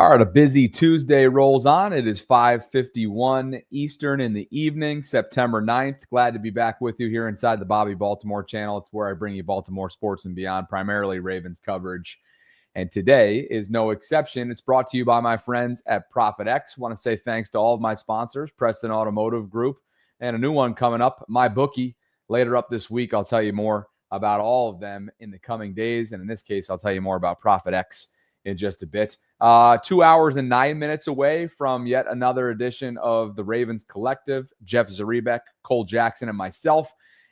All right, a busy Tuesday rolls on. It is 5:51 Eastern in the evening, September 9th. Glad to be back with you here inside the Bobby Baltimore channel. It's where I bring you Baltimore sports and beyond, primarily Ravens coverage. And today is no exception. It's brought to you by my friends at ProfitX. Want to say thanks to all of my sponsors, Preston Automotive Group, and a new one coming up, MyBookie. Later up this week, I'll tell you more about all of them in the coming days. And in this case, I'll tell you more about ProfitX in just a bit. 2 hours and 9 minutes away from yet another edition of the Ravens Collective. Jeff Zaribek, Cole Jackson, and myself.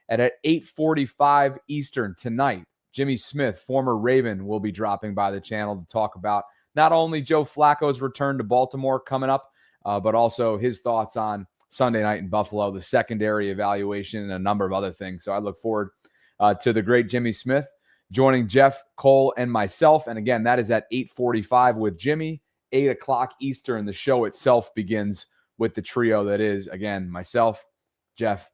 And at 8:45 Eastern tonight, Jimmy Smith, former Raven, will be dropping by the channel to talk about not only Joe Flacco's return to Baltimore coming up, but also his thoughts on Sunday night in Buffalo, the secondary evaluation, and a number of other things. So I look forward to the great Jimmy Smith joining Jeff, Cole, and myself. And again, that is at 8:45 with Jimmy, 8 o'clock Eastern. The show itself begins with the trio that is, again, myself, Jeff,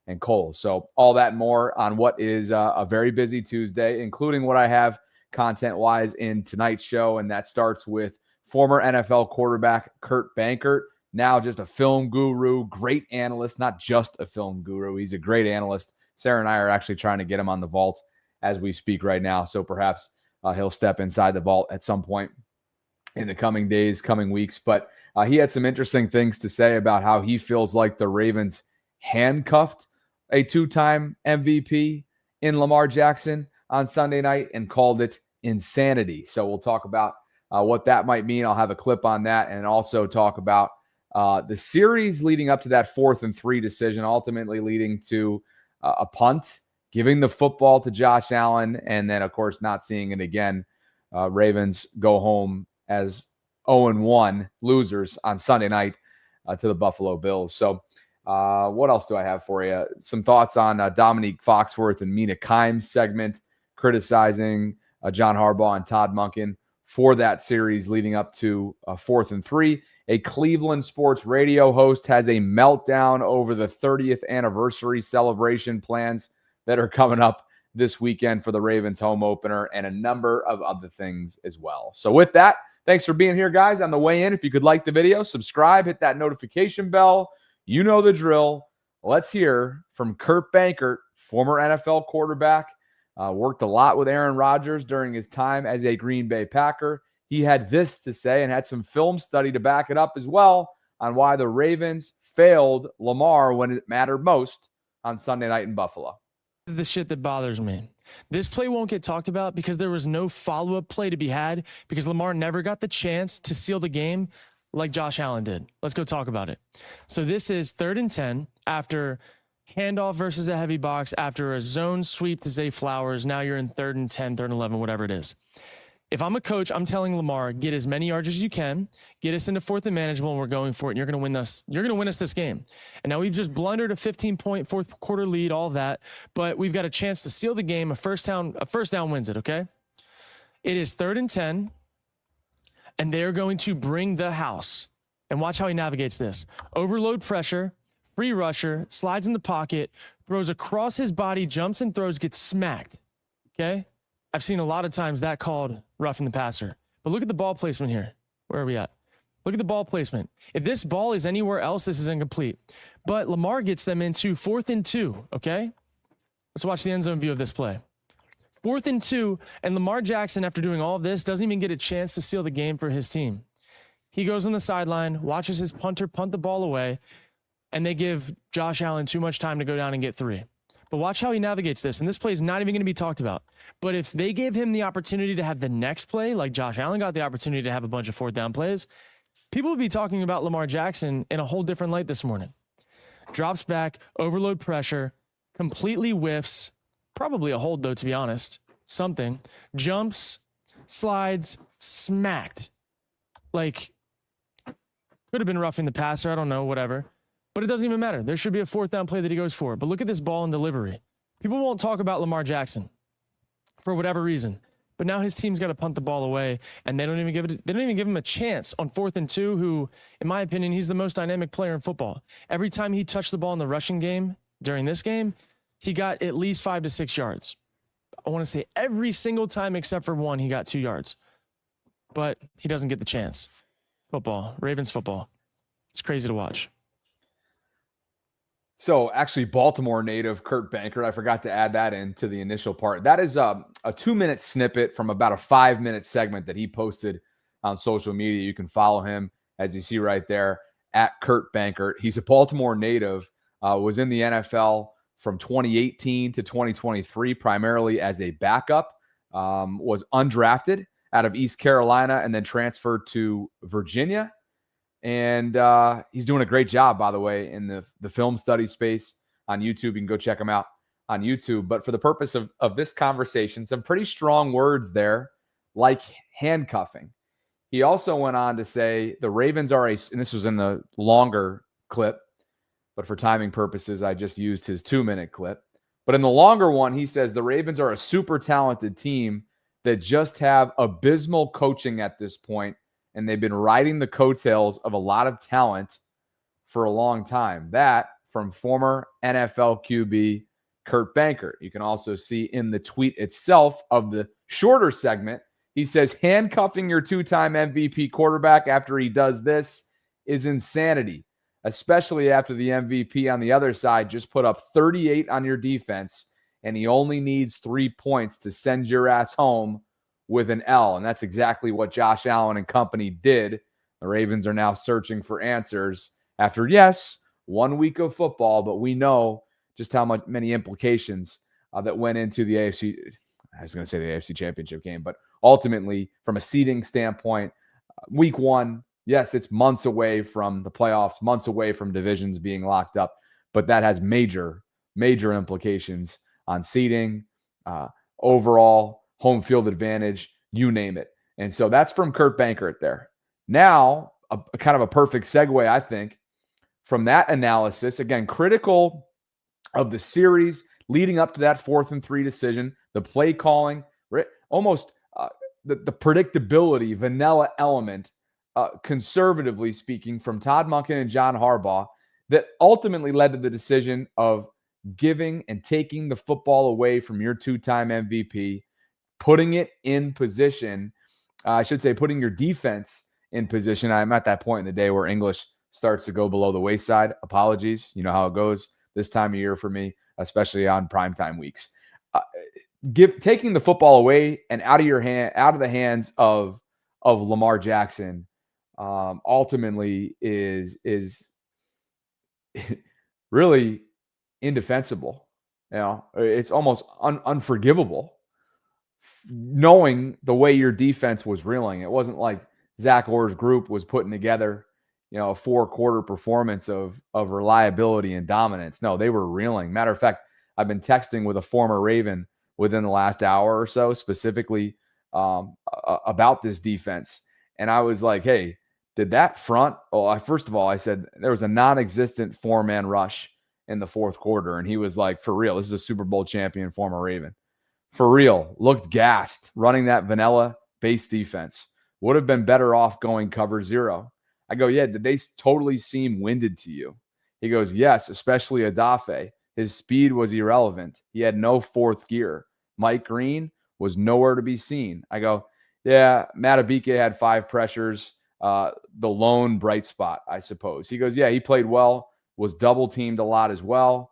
and Cole. So all that and more on what is a very busy Tuesday, including what I have content-wise in tonight's show. And that starts with former NFL quarterback Kurt Benkert, now just a film guru, great analyst, not just a film guru. He's a great analyst. Sarah and I are actually trying to get him on the vault as we speak right now. So perhaps he'll step inside the vault at some point in the coming days, coming weeks. But he had some interesting things to say about how he feels like the Ravens handcuffed a two-time MVP in Lamar Jackson on Sunday night and called it insanity. So we'll talk about what that might mean. I'll have a clip on that, and also talk about the series leading up to that 4th and 3 decision, ultimately leading to a punt, giving the football to Josh Allen, and then, of course, not seeing it again. Ravens go home as 0-1 losers on Sunday night to the Buffalo Bills. So what else do I have for you? Some thoughts on Dominique Foxworth and Mina Kimes' segment criticizing John Harbaugh and Todd Monken for that series leading up to 4th and 3. A Cleveland sports radio host has a meltdown over the 30th anniversary celebration plans that are coming up this weekend for the Ravens home opener, and a number of other things as well. So with that, thanks for being here, guys. On the way in, if you could like the video, subscribe, hit that notification bell. You know the drill. Let's hear from Kurt Benkert, former NFL quarterback, worked a lot with Aaron Rodgers during his time as a Green Bay Packer. He had this to say, and had some film study to back it up as well, on why the Ravens failed Lamar when it mattered most on Sunday night in Buffalo. The shit that bothers me. This play won't get talked about because there was no follow-up play to be had, because Lamar never got the chance to seal the game like Josh Allen did. Let's go talk about it. So this is 3rd and 10 after handoff versus a heavy box, after a zone sweep to Zay Flowers. Now you're in 3rd and 10, 3rd and 11, whatever it is. If I'm a coach, I'm telling Lamar, get as many yards as you can, get us into 4th and manageable, and we're going for it. And you're going to win us. You're going to win us this game. And now we've just blundered a 15-point fourth quarter lead, all that, but we've got a chance to seal the game. A first down wins it. Okay. It is 3rd and 10, and they're going to bring the house. And watch how he navigates this. Overload pressure, free rusher, slides in the pocket, throws across his body, jumps and throws, gets smacked. Okay. I've seen a lot of times that called roughing the passer. But look at the ball placement here. Where are we at? Look at the ball placement. If this ball is anywhere else, this is incomplete. But Lamar gets them into 4th and 2, okay? Let's watch the end zone view of this play. 4th and 2, and Lamar Jackson, after doing all of this, doesn't even get a chance to seal the game for his team. He goes on the sideline, watches his punter punt the ball away, and they give Josh Allen too much time to go down and get 3. But watch how he navigates this, and this play is not even going to be talked about. But if they gave him the opportunity to have the next play, like Josh Allen got the opportunity to have a bunch of 4th down plays, people would be talking about Lamar Jackson in a whole different light this morning. Drops back, overload pressure, completely whiffs, probably a hold though, to be honest, something, jumps, slides, smacked. Like, could have been roughing the passer, I don't know, whatever. But it doesn't even matter. There should be a 4th down play that he goes for. But look at this ball and delivery. People won't talk about Lamar Jackson for whatever reason. But now his team's got to punt the ball away, and they don't even give him a chance on 4th and 2, who, in my opinion, he's the most dynamic player in football. Every time he touched the ball in the rushing game during this game, he got at least 5 to 6 yards. I want to say every single time except for one, he got 2 yards. But he doesn't get the chance. Football, Ravens football. It's crazy to watch. So actually, Baltimore native Kurt Benkert, I forgot to add that into the initial part. That is a 2-minute snippet from about a 5-minute segment that he posted on social media. You can follow him, as you see right there, at Kurt Benkert. He's a Baltimore native, was in the NFL from 2018 to 2023, primarily as a backup, was undrafted out of East Carolina and then transferred to Virginia. And he's doing a great job, by the way, in the film study space on YouTube. You can go check him out on YouTube. But for the purpose of this conversation, some pretty strong words there, like handcuffing. He also went on to say the Ravens are and this was in the longer clip, but for timing purposes, I just used his 2-minute clip. But in the longer one, he says the Ravens are a super talented team that just have abysmal coaching at this point, and they've been riding the coattails of a lot of talent for a long time. That from former NFL QB Kurt Benkert. You can also see in the tweet itself of the shorter segment, he says handcuffing your 2-time MVP quarterback after he does this is insanity, especially after the MVP on the other side just put up 38 on your defense, and he only needs 3 points to send your ass home with an L. And that's exactly what Josh Allen and company did. The Ravens are now searching for answers after, yes, 1 week of football, but we know just how many implications that went into the AFC. I was going to say the AFC Championship game, but ultimately, from a seeding standpoint, week 1, yes, it's months away from the playoffs, months away from divisions being locked up, but that has major, major implications on seeding, overall home field advantage, you name it. And so that's from Kurt Benkert there. Now, a kind of a perfect segue, I think, from that analysis, again, critical of the series leading up to that 4th and 3 decision, the play calling, almost the predictability, vanilla element, conservatively speaking, from Todd Monken and John Harbaugh that ultimately led to the decision of giving and taking the football away from your 2-time MVP, putting it in position, I should say putting your defense in position. I'm at that point in the day where English starts to go below the wayside. Apologies. You know how it goes this time of year for me, especially on primetime weeks. Taking the football away and out of the hands of Lamar Jackson, ultimately is really indefensible. You know, it's almost unforgivable, knowing the way your defense was reeling. It wasn't like Zach Orr's group was putting together, a 4-quarter performance of reliability and dominance. No, they were reeling. Matter of fact, I've been texting with a former Raven within the last hour or so, specifically about this defense. And I was like, hey, did that front? Oh, first of all, I said there was a non-existent 4-man rush in the 4th quarter. And he was like, for real, this is a Super Bowl champion former Raven. For real, looked gassed running that vanilla base defense. Would have been better off going cover 0. I go, yeah, did they totally seem winded to you? He goes, yes, especially Adafe. His speed was irrelevant. He had no 4th gear. Mike Green was nowhere to be seen. I go, yeah, Matabike had 5 pressures. The lone bright spot, I suppose. He goes, yeah, he played well, was double teamed a lot as well.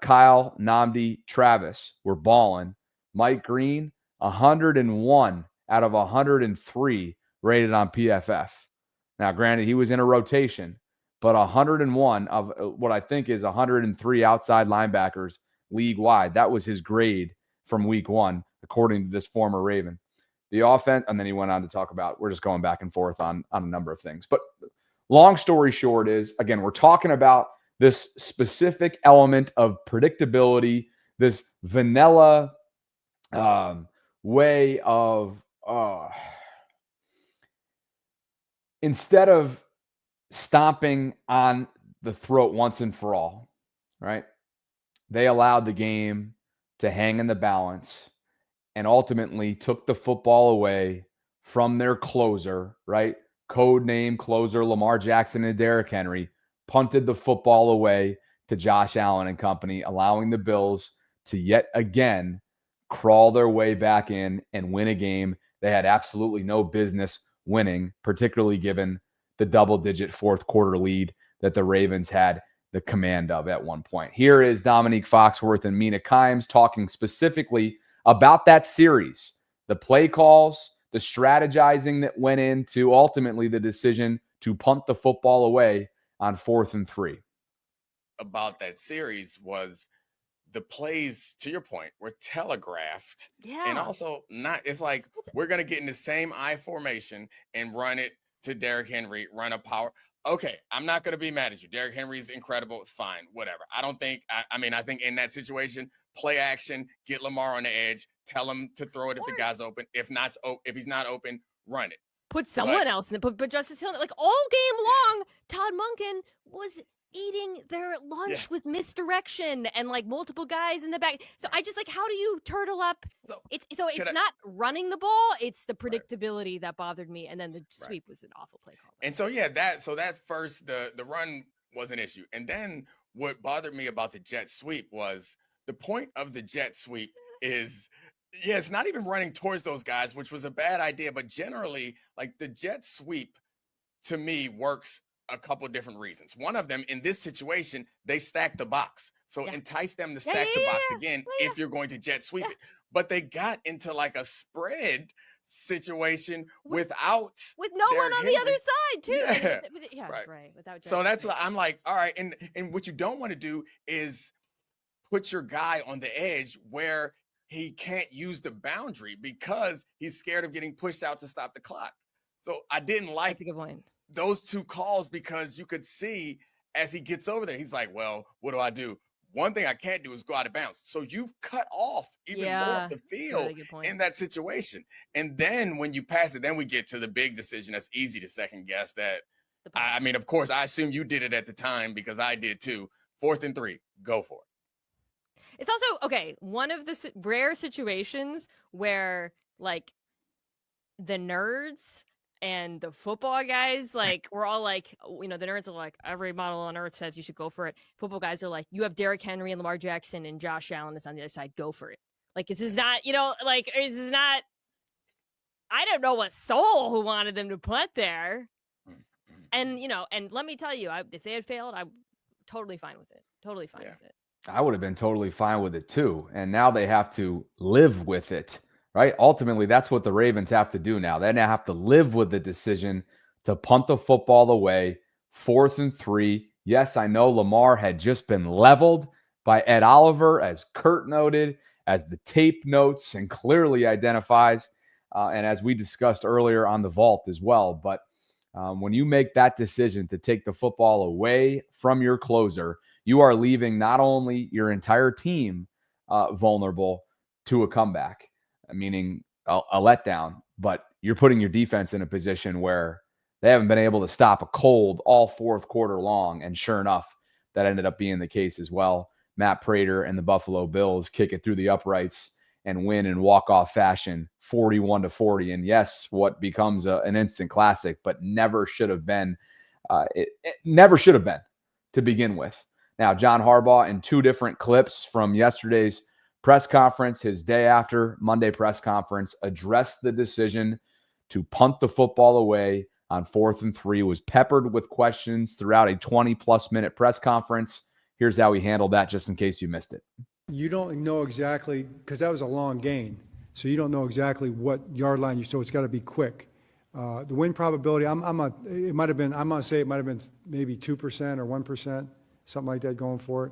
Kyle, Nnamdi, Travis were balling. Mike Green, 101 out of 103 rated on PFF. Now, granted, he was in a rotation, but 101 of what I think is 103 outside linebackers league-wide. That was his grade from week 1, according to this former Raven. The offense, and then he went on to talk about, we're just going back and forth on a number of things. But long story short is, again, we're talking about this specific element of predictability, this vanilla way of instead of stomping on the throat once and for all, right? They allowed the game to hang in the balance and ultimately took the football away from their closer, right? Code name closer Lamar Jackson and Derrick Henry, punted the football away to Josh Allen and company, allowing the Bills to yet again crawl their way back in and win a game they had absolutely no business winning, particularly given the double-digit fourth quarter lead that the Ravens had the command of at one point. Here is Dominique Foxworth and Mina Kimes talking specifically about that series, the play calls, the strategizing that went into ultimately the decision to punt the football away on 4th and 3. About that series was the plays, to your point, were telegraphed. Yeah. And also it's like we're going to get in the same I formation and run it to Derrick Henry, run a power. Okay, I'm not going to be mad at you. Derrick Henry's incredible. Fine, whatever. I think in that situation, play action, get Lamar on the edge, tell him to throw it if the guy's open. If he's not open, run it. Put someone else in it. Put Justice Hill. Like all game long, Todd Monken was eating their lunch with misdirection and like multiple guys in the back. So I just like, how do you turtle up? It's not running the ball. It's the predictability that bothered me. And then the sweep was an awful play call. And so, that first, the run was an issue. And then what bothered me about the jet sweep was the point of the jet sweep is, it's not even running towards those guys, which was a bad idea. But generally, like the jet sweep to me works a couple different reasons. One of them, in this situation, they stack the box. So entice them to stack the box again if you're going to jet sweep it. But they got into like a spread situation with no one on the other side too. Right. Without so that's I'm like, all right, and what you don't want to do is put your guy on the edge where he can't use the boundary because he's scared of getting pushed out to stop the clock. So I didn't like that's a good point. Those two calls because you could see as he gets over there, he's like, well, what do I do? One thing I can't do is go out of bounds. So you've cut off even more of the field in that situation. And then when you pass it, then we get to the big decision that's easy to second guess that. I mean, of course, I assume you did it at the time because I did too. 4th and 3, go for it. It's also, one of the rare situations where like the nerds and the football guys, like, we're all like, the nerds are like, every model on earth says you should go for it. Football guys are like, you have Derrick Henry and Lamar Jackson and Josh Allen is on the other side. Go for it. Like, this is not, I don't know what soul who wanted them to put there. And, and let me tell you, if they had failed, I'm totally fine with it. Totally fine with it. I would have been totally fine with it too. And now they have to live with it. Right? Ultimately, that's what the Ravens have to do now. They now have to live with the decision to punt the football away, 4th and 3. Yes, I know Lamar had just been leveled by Ed Oliver, as Kurt noted, as the tape notes and clearly identifies, and as we discussed earlier on the vault as well. But when you make that decision to take the football away from your closer, you are leaving not only your entire team vulnerable to a comeback, meaning a letdown, but you're putting your defense in a position where they haven't been able to stop a cold all fourth quarter long. And sure enough, that ended up being the case as well. Matt Prater and the Buffalo Bills kick it through the uprights and win in walk-off fashion, 41-40. And yes, what becomes an instant classic, but never should have been. It never should have been to begin with. Now, John Harbaugh, in 2 different clips from yesterday's press conference, his day after Monday press conference, addressed the decision to punt the football away on 4th and 3, was peppered with questions throughout a 20-plus minute press conference. Here's how he handled that, just in case you missed it. You don't know exactly, because that was a long gain, so you don't know exactly what yard line so it's got to be quick. The win probability, it might have been, I'm going to say it might have been maybe 2% or 1%, something like that going for it.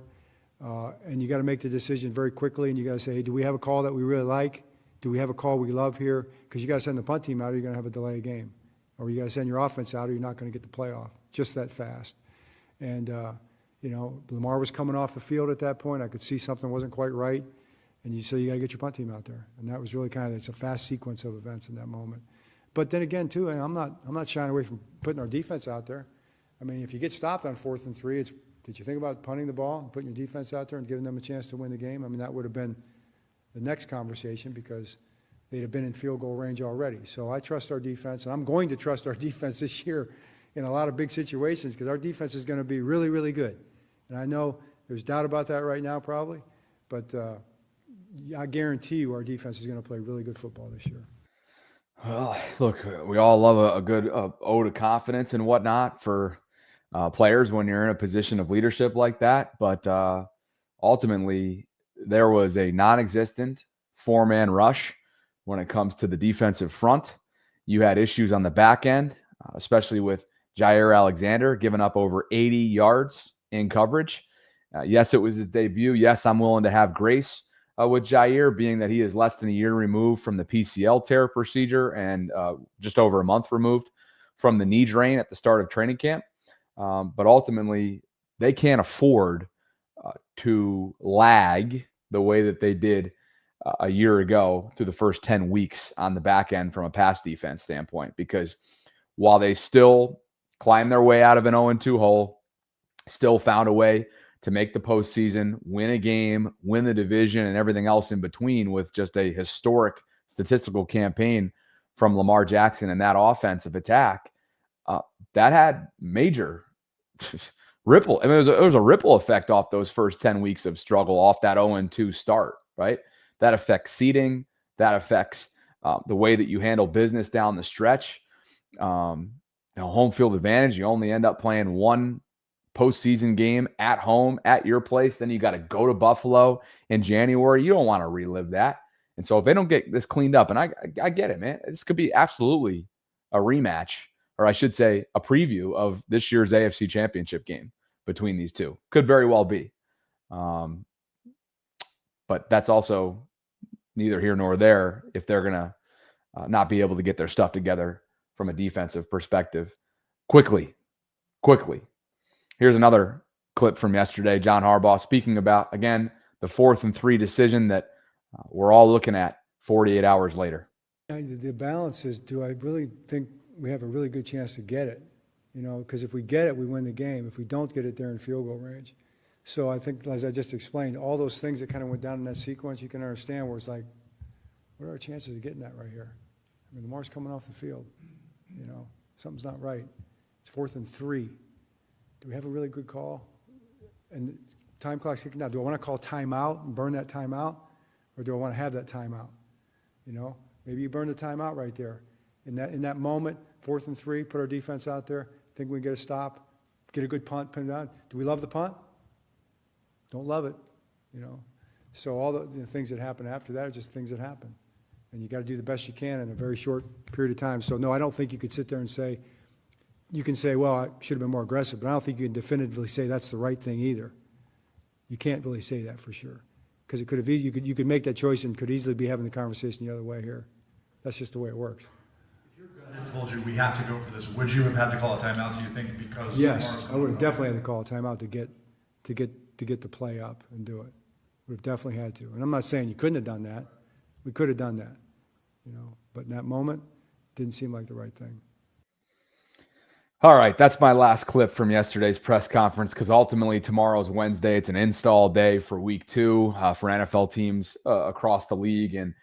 And you got to make the decision very quickly, and you got to say, hey, do we have a call that we really like? Do we have a call we love here? Because you got to send the punt team out or you're going to have a delay game. Or you got to send your offense out or you're not going to get the playoff. Just that fast. And, Lamar was coming off the field at that point. I could see something wasn't quite right. And so you got to get your punt team out there. And that was really it's a fast sequence of events in that moment. But then again, too, and I'm not shying away from putting our defense out there. I mean, if you get stopped on 4th and 3, did you think about punting the ball and putting your defense out there and giving them a chance to win the game? I mean, that would have been the next conversation because they'd have been in field goal range already. So I trust our defense, and I'm going to trust our defense this year in a lot of big situations because our defense is going to be really, really good. And I know there's doubt about that right now probably, but I guarantee you our defense is going to play really good football this year. Well, look, we all love a good ode of confidence and whatnot for players when you're in a position of leadership like that. But ultimately, there was a non-existent four-man rush when it comes to the defensive front. You had issues on the back end, especially with Jair Alexander giving up over 80 yards in coverage. Yes, it was his debut. Yes, I'm willing to have grace with Jair, being that he is less than a year removed from the PCL tear procedure and just over a month removed from the knee drain at the start of training camp. But ultimately, they can't afford to lag the way that they did a year ago through the first 10 weeks on the back end from a pass defense standpoint, because while they still climbed their way out of an 0-2 hole, still found a way to make the postseason, win a game, win the division, and everything else in between with just a historic statistical campaign from Lamar Jackson and that offensive attack, that had major ripple. I mean, it was a ripple effect off those first 10 weeks of struggle off that 0-2 start, right? That affects seeding. That affects the way that you handle business down the stretch. Home field advantage, you only end up playing one postseason game at home at your place. Then you got to go to Buffalo in January. You don't want to relive that. And so if they don't get this cleaned up, and I get it, man, this could be absolutely a rematch, or I should say a preview of this year's AFC Championship game between these two. Could very well be. But that's also neither here nor there if they're going to not be able to get their stuff together from a defensive perspective quickly. Here's another clip from yesterday. John Harbaugh speaking about, again, the 4th and 3 decision that we're all looking at 48 hours later. The balance is, do I really think we have a really good chance to get it? Because if we get it, we win the game. If we don't get it, they're in field goal range. So I think, as I just explained, all those things that kind of went down in that sequence, you can understand where it's like, what are our chances of getting that right here? I mean, Lamar's coming off the field. Something's not right. It's 4th and 3. Do we have a really good call? And the time clock's kicking out. Do I want to call timeout and burn that timeout? Or do I want to have that timeout? Maybe you burn the timeout right there. In that moment, 4th and 3, put our defense out there, think we can get a stop, get a good punt, pin it on. Do we love the punt? Don't love it, So all the things that happen after that are just things that happen. And you got to do the best you can in a very short period of time. So, no, I don't think you could sit there and say, you can say, well, I should have been more aggressive, but I don't think you can definitively say that's the right thing either. You can't really say that for sure. Because it could have you could make that choice and could easily be having the conversation the other way here. That's just the way it works. If your gut had told you we have to go for this, would you have had to call a timeout, do you think, because yes, I would have definitely had to call a timeout to get the play up and do it. Would have definitely had to. And I'm not saying you couldn't have done that. We could have done that. But in that moment, it didn't seem like the right thing. All right, that's my last clip from yesterday's press conference, because ultimately tomorrow's Wednesday. It's an install day for week 2 for NFL teams across the league. And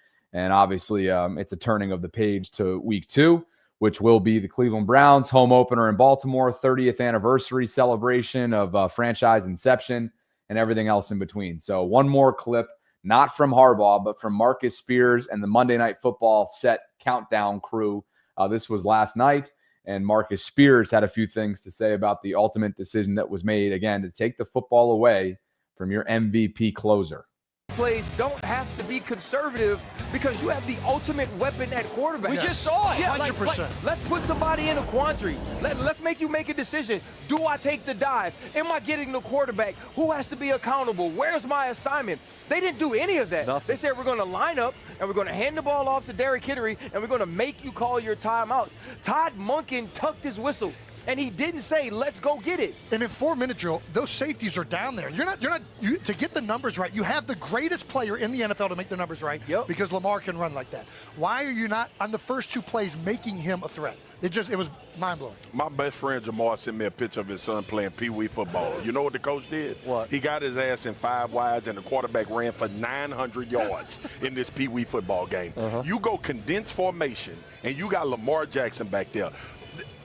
obviously it's a turning of the page to week 2, which will be the Cleveland Browns home opener in Baltimore, 30th anniversary celebration of franchise inception and everything else in between. So one more clip, not from Harbaugh, but from Marcus Spears and the Monday Night Football set countdown crew. This was last night. And Marcus Spears had a few things to say about the ultimate decision that was made, again, to take the football away from your MVP closer. Plays don't have to be conservative because you have the ultimate weapon at quarterback. We just saw it. Yeah, 100%. Let's put somebody in a quandary. Let's make you make a decision. Do I take the dive? Am I getting the quarterback? Who has to be accountable? Where's my assignment? They didn't do any of that. Nothing. They said we're going to line up and we're going to hand the ball off to Derrick Henry and we're going to make you call your timeout. Todd Monken tucked his whistle. And he didn't say, let's go get it. And in 4-minute drill, those safeties are down there. To get the numbers right, you have the greatest player in the NFL to make the numbers right. Yep. Because Lamar can run like that. Why are you not, on the first 2 plays, making him a threat? It was mind-blowing. My best friend Jamar sent me a picture of his son playing Pee-wee football. You know what the coach did? What? He got his ass in 5 wides, and the quarterback ran for 900 yards in this Pee-wee football game. You go condensed formation, and you got Lamar Jackson back there.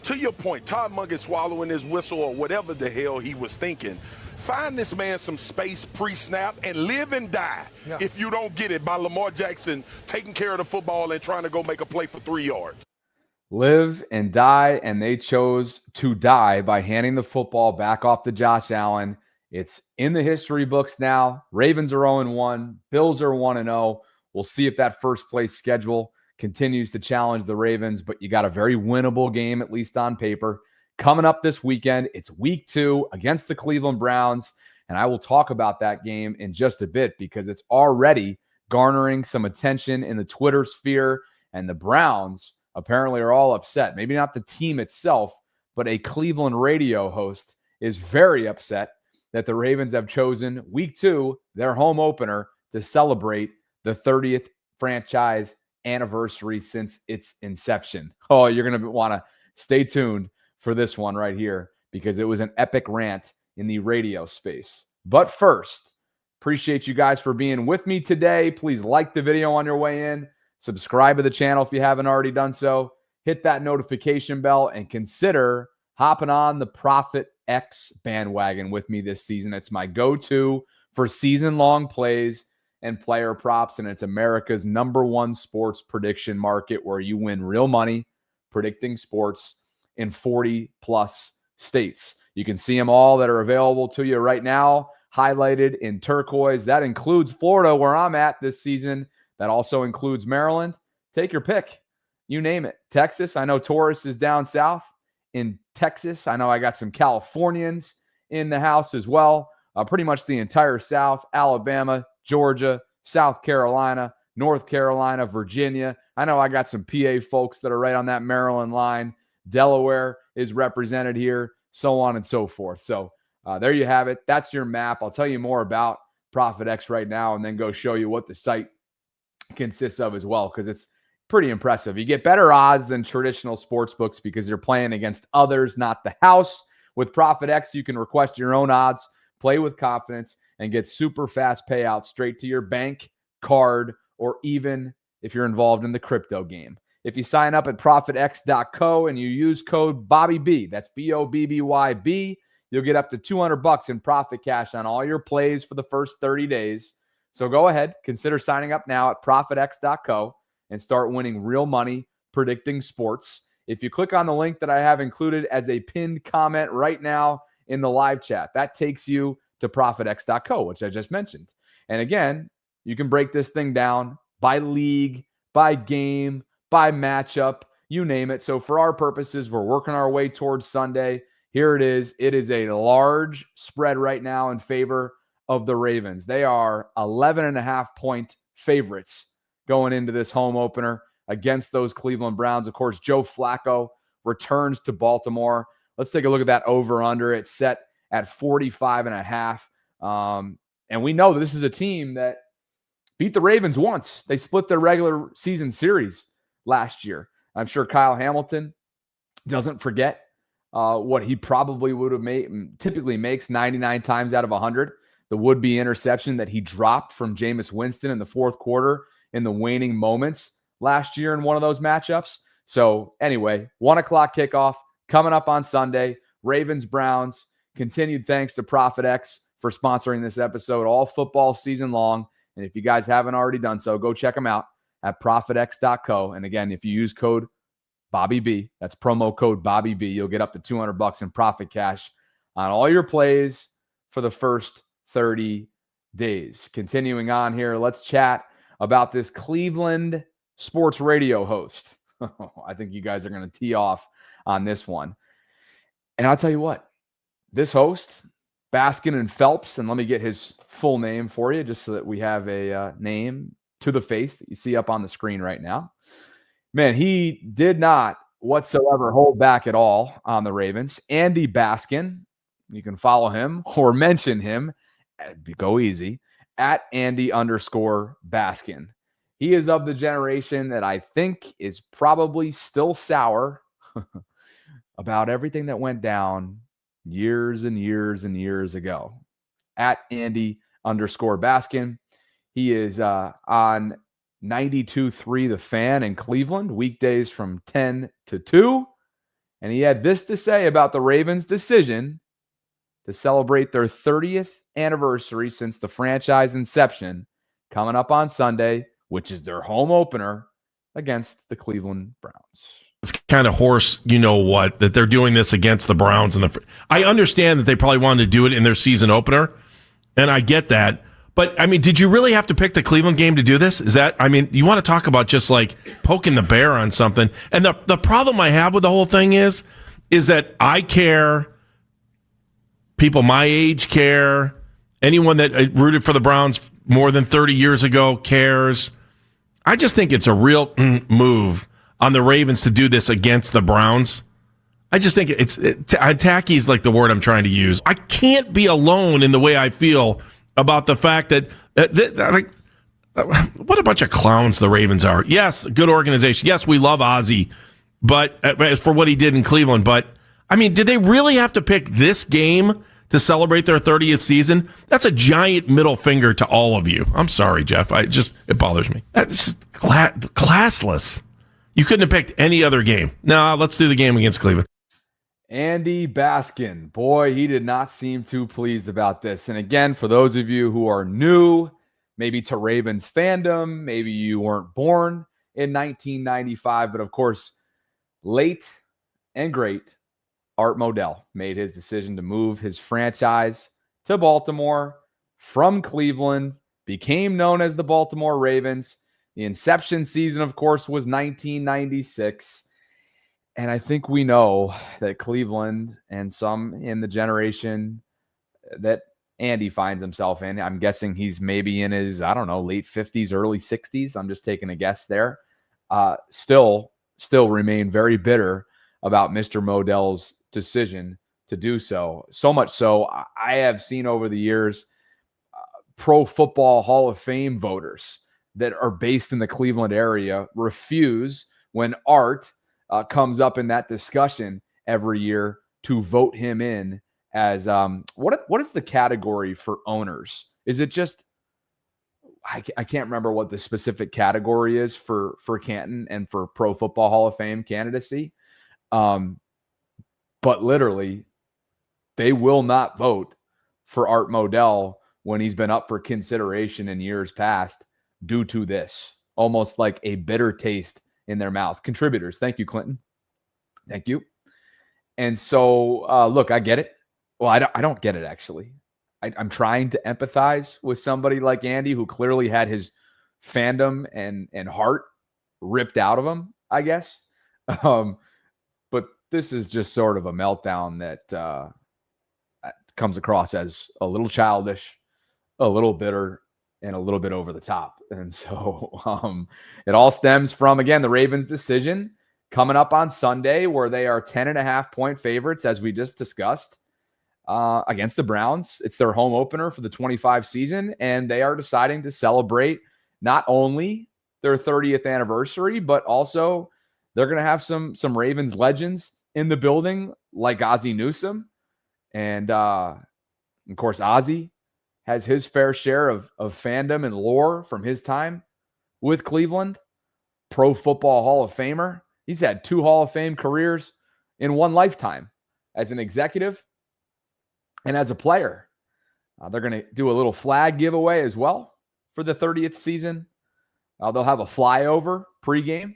To your point, Todd Monken swallowing his whistle or whatever the hell he was thinking, Find this man some space pre-snap and live and die if you don't get it by Lamar Jackson taking care of the football and trying to go make a play for 3 yards. Live and die, and they chose to die by handing the football back off to Josh Allen. It's in the history books now. Ravens are 0-1. Bills are 1-0. We'll see if that first place schedule continues to challenge the Ravens, but you got a very winnable game, at least on paper. Coming up this weekend, it's week 2 against the Cleveland Browns, and I will talk about that game in just a bit because it's already garnering some attention in the Twitter sphere, and the Browns apparently are all upset. Maybe not the team itself, but a Cleveland radio host is very upset that the Ravens have chosen week 2, their home opener, to celebrate the 30th franchise anniversary since its inception. Oh, you're going to want to stay tuned for this one right here because it was an epic rant in the radio space. But first, appreciate you guys for being with me today. Please like the video on your way in. Subscribe to the channel if you haven't already done so. Hit that notification bell and consider hopping on the Profit X bandwagon with me this season. It's my go-to for season-long plays and player props, and it's America's #1 sports prediction market where you win real money predicting sports in 40-plus states. You can see them all that are available to you right now, highlighted in turquoise. That includes Florida, where I'm at this season. That also includes Maryland. Take your pick. You name it. Texas, I know Taurus is down south. In Texas, I know I got some Californians in the house as well. Pretty much the entire South, Alabama, Georgia, South Carolina, North Carolina, Virginia. I know I got some PA folks that are right on that Maryland line. Delaware is represented here, so on and so forth. So there you have it. That's your map. I'll tell you more about Profit X right now and then go show you what the site consists of as well, because it's pretty impressive. You get better odds than traditional sports books because you're playing against others, not the house. With Profit X, you can request your own odds, play with confidence, and get super fast payouts straight to your bank, card, or even if you're involved in the crypto game. If you sign up at profitx.co and you use code BobbyB, that's BOBBYB, you'll get up to $200 in profit cash on all your plays for the first 30 days. So go ahead, consider signing up now at profitx.co and start winning real money predicting sports. If you click on the link that I have included as a pinned comment right now in the live chat, that takes you to profitx.co, which I just mentioned. And again, you can break this thing down by league, by game, by matchup, you name it. So for our purposes, we're working our way towards Sunday. Here it is. It is a large spread right now in favor of the Ravens. They are 11.5-point favorites going into this home opener against those Cleveland Browns. Of course, Joe Flacco returns to Baltimore. Let's take a look at that over-under. It's set at 45.5. And we know that this is a team that beat the Ravens once. They split their regular season series last year. I'm sure Kyle Hamilton doesn't forget what he probably would have made, typically makes 99 times out of 100. The would-be interception that he dropped from Jameis Winston in the fourth quarter in the waning moments last year in one of those matchups. So anyway, 1 o'clock kickoff coming up on Sunday. Ravens-Browns. Continued thanks to Profit X for sponsoring this episode all football season long. And if you guys haven't already done so, go check them out at profitx.co. And again, if you use code BobbyB, that's promo code BobbyB, you'll get up to $200 in profit cash on all your plays for the first 30 days. Continuing on here, let's chat about this Cleveland sports radio host. I think you guys are going to tee off on this one. And I'll tell you what, this host, Baskin and Phelps, and let me get his full name for you just so that we have a name to the face that you see up on the screen right now. Man, he did not whatsoever hold back at all on the Ravens. Andy Baskin, you can follow him or mention him, go easy, at Andy_Baskin. He is of the generation that I think is probably still sour about everything that went down years and years and years ago. At Andy_Baskin. He is on 92.3 The Fan in Cleveland, weekdays from 10 to 2. And he had this to say about the Ravens' decision to celebrate their 30th anniversary since the franchise inception, coming up on Sunday, which is their home opener against the Cleveland Browns. It's kind of horse, that they're doing this against the Browns. I understand that they probably wanted to do it in their season opener, and I get that. But, did you really have to pick the Cleveland game to do this? You want to talk about just like poking the bear on something. And the problem I have with the whole thing is that I care, people my age care, anyone that rooted for the Browns more than 30 years ago cares. I just think it's a real move on the Ravens to do this against the Browns. I just think tacky is like the word I'm trying to use. I can't be alone in the way I feel about the fact that what a bunch of clowns the Ravens are. Yes, good organization. Yes, we love Ozzie, but for what he did in Cleveland. But did they really have to pick this game to celebrate their 30th season? That's a giant middle finger to all of you. I'm sorry, Jeff. It bothers me. That's just classless. You couldn't have picked any other game. No, let's do the game against Cleveland. Andy Baskin, boy, he did not seem too pleased about this. And again, for those of you who are new, maybe to Ravens fandom, maybe you weren't born in 1995, but of course, late and great Art Modell made his decision to move his franchise to Baltimore from Cleveland, became known as the Baltimore Ravens. The inception season, of course, was 1996. And I think we know that Cleveland and some in the generation that Andy finds himself in, I'm guessing he's maybe in his, late 50s, early 60s. I'm just taking a guess there. Still remain very bitter about Mr. Modell's decision to do so. So much so, I have seen over the years Pro Football Hall of Fame voters that are based in the Cleveland area refuse when Art comes up in that discussion every year to vote him in as what is the category for owners? Is it just I can't remember what the specific category is for Canton and for Pro Football Hall of Fame candidacy. But literally, they will not vote for Art Modell when he's been up for consideration in years past due to this, almost like a bitter taste in their mouth. Contributors, thank you, Clinton. Thank you. And so, look, I get it. Well, I don't get it, actually. I'm trying to empathize with somebody like Andy who clearly had his fandom and heart ripped out of him, I guess. But this is just sort of a meltdown that comes across as a little childish, a little bitter, and a little bit over the top. And so it all stems from, again, the Ravens' decision coming up on Sunday where they are 10.5-point favorites, as we just discussed, against the Browns. It's their home opener for the 25 season, and they are deciding to celebrate not only their 30th anniversary, but also they're going to have some Ravens legends in the building like Ozzie Newsome. And, of course, Ozzie has his fair share of fandom and lore from his time with Cleveland. Pro Football Hall of Famer. He's had 2 Hall of Fame careers in one lifetime as an executive and as a player. They're going to do a little flag giveaway as well for the 30th season. They'll have a flyover pregame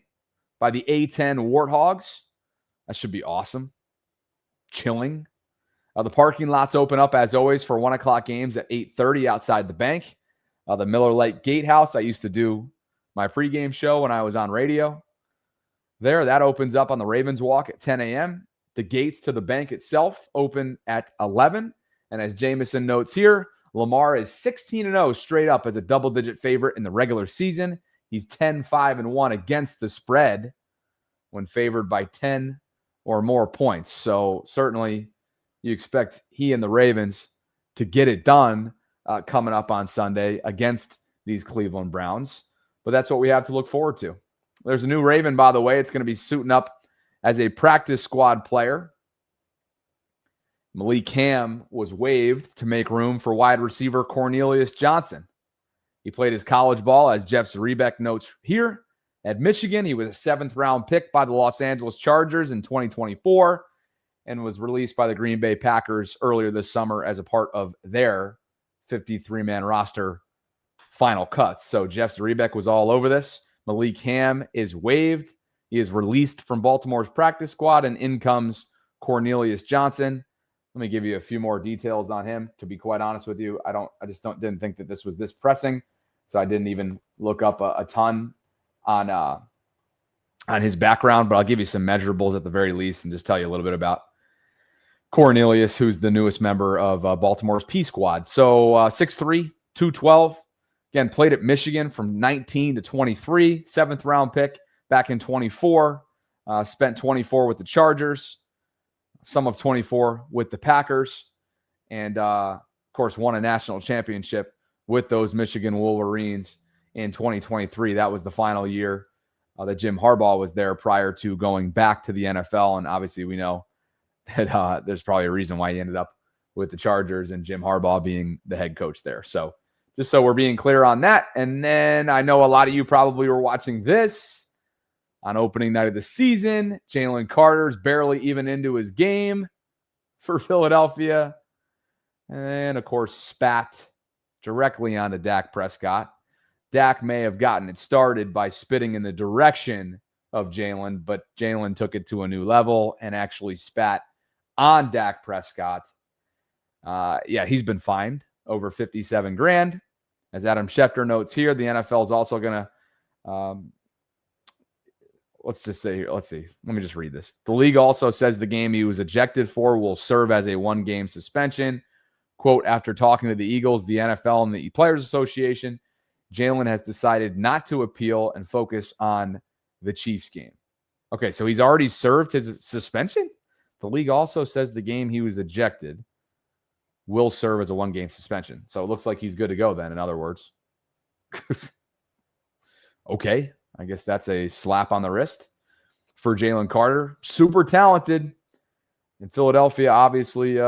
by the A-10 Warthogs. That should be awesome. Chilling. The parking lots open up, as always, for 1 o'clock games at 8:30 outside the bank. The Miller Lite Gatehouse, I used to do my pregame show when I was on radio. That opens up on the Ravens Walk at 10 a.m. The gates to the bank itself open at 11. And as Jameson notes here, Lamar is 16-0 straight up as a double-digit favorite in the regular season. He's 10-5-1 against the spread when favored by 10 or more points. So certainly you expect he and the Ravens to get it done coming up on Sunday against these Cleveland Browns. But that's what we have to look forward to. There's a new Raven, by the way. It's going to be suiting up as a practice squad player. Malik Ham was waived to make room for wide receiver Cornelius Johnson. He played his college ball, as Jeff Zrebeck notes here, at Michigan. He was a 7th-round pick by the Los Angeles Chargers in 2024. and was released by the Green Bay Packers earlier this summer as a part of their 53-man roster final cuts. So Jeff Zrebiec was all over this. Malik Ham is waived. He is released from Baltimore's practice squad, and in comes Cornelius Johnson. Let me give you a few more details on him. To be quite honest with you, I didn't think that this was this pressing, so I didn't even look up a ton on his background. But I'll give you some measurables at the very least, and just tell you a little bit about Cornelius, who's the newest member of Baltimore's P squad. So 6'3", 212. Again, played at Michigan from 19 to 23, 7th round pick back in 24. Spent 24 with the Chargers, some of 24 with the Packers, and of course won a national championship with those Michigan Wolverines in 2023. That was the final year that Jim Harbaugh was there prior to going back to the NFL. And obviously we know that there's probably a reason why he ended up with the Chargers and Jim Harbaugh being the head coach there. So just so we're being clear on that. And then I know a lot of you probably were watching this on opening night of the season. Jalen Carter's barely even into his game for Philadelphia. And, of course, spat directly onto Dak Prescott. Dak may have gotten it started by spitting in the direction of Jalen, but Jalen took it to a new level and actually spat on Dak Prescott. He's been fined over $57,000. As Adam Schefter notes here, the NFL is also going to let's see. Let me just read this. The league also says the game he was ejected for will serve as a one-game suspension. Quote, after talking to the Eagles, the NFL, and the Players Association, Jalen has decided not to appeal and focus on the Chiefs game. Okay, so he's already served his suspension? The league also says the game he was ejected will serve as a one-game suspension. So it looks like he's good to go then, in other words. Okay, I guess that's a slap on the wrist for Jalen Carter. Super talented. In Philadelphia, obviously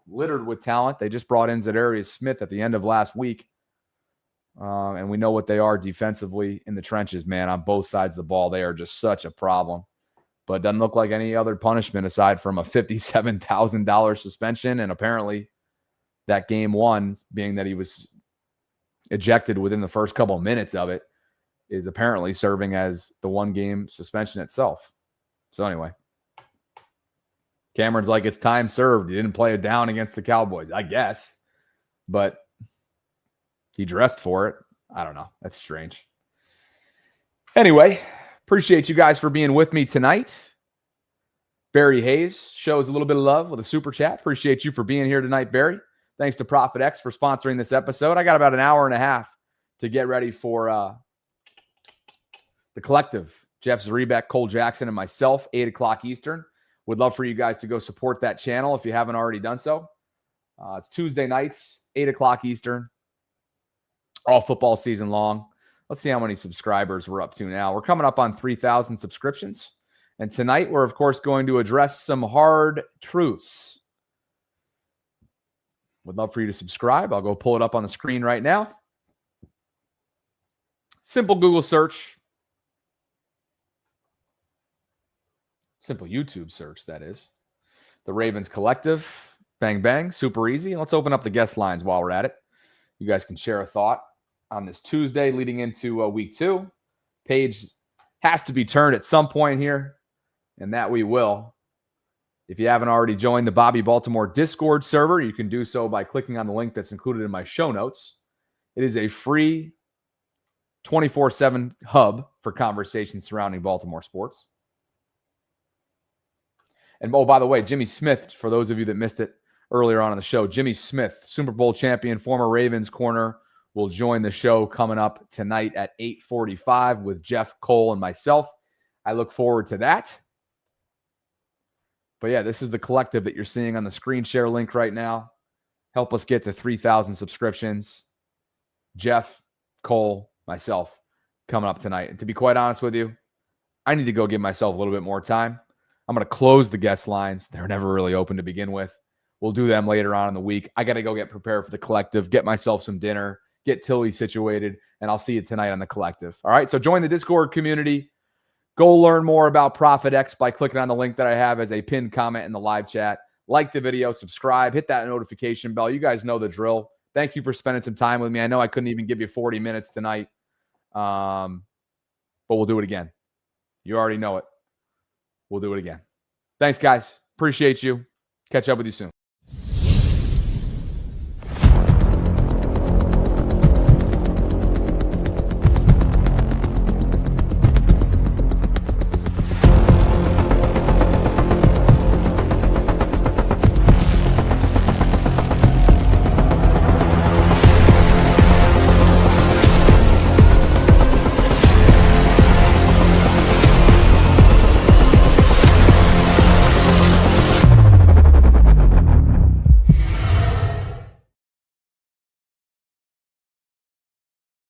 littered with talent. They just brought in Zadarius Smith at the end of last week. And we know what they are defensively in the trenches, man, on both sides of the ball. They are just such a problem. But it doesn't look like any other punishment aside from a $57,000 suspension. And apparently that game one, being that he was ejected within the first couple of minutes of it, is apparently serving as the one-game suspension itself. So anyway, Cameron's like, it's time served. He didn't play it down against the Cowboys, I guess. But he dressed for it. I don't know. That's strange. Anyway, appreciate you guys for being with me tonight. Barry Hayes shows a little bit of love with a super chat. Appreciate you for being here tonight, Barry. Thanks to Prophet X for sponsoring this episode. I got about an hour and a half to get ready for the collective. Jeff Zrebiec, Cole Jackson, and myself, 8 o'clock Eastern. Would love for you guys to go support that channel if you haven't already done so. It's Tuesday nights, 8 o'clock Eastern, all football season long. Let's see how many subscribers we're up to now. We're coming up on 3,000 subscriptions. And tonight, we're, of course, going to address some hard truths. Would love for you to subscribe. I'll go pull it up on the screen right now. Simple Google search. Simple YouTube search, that is. The Ravens Collective. Bang, bang. Super easy. Let's open up the guest lines while we're at it. You guys can share a thought on this Tuesday leading into week 2. Page has to be turned at some point here, and that we will. If you haven't already joined the Bobby Baltimore Discord server, you can do so by clicking on the link that's included in my show notes. It is a free 24/7 hub for conversations surrounding Baltimore sports. And, oh, by the way, Jimmy Smith, for those of you that missed it earlier on in the show, Jimmy Smith, Super Bowl champion, former Ravens corner, will join the show coming up tonight at 8:45 with Jeff, Cole, and myself. I look forward to that. But, yeah, this is the collective that you're seeing on the screen share link right now. Help us get to 3,000 subscriptions. Jeff, Cole, myself coming up tonight. And to be quite honest with you, I need to go give myself a little bit more time. I'm going to close the guest lines. They're never really open to begin with. We'll do them later on in the week. I got to go get prepared for the collective, get myself some dinner, get Tilly situated, and I'll see you tonight on the collective. All right, so join the Discord community. Go learn more about Profit X by clicking on the link that I have as a pinned comment in the live chat. Like the video, subscribe, hit that notification bell. You guys know the drill. Thank you for spending some time with me. I know I couldn't even give you 40 minutes tonight, but we'll do it again. You already know it. We'll do it again. Thanks, guys. Appreciate you. Catch up with you soon.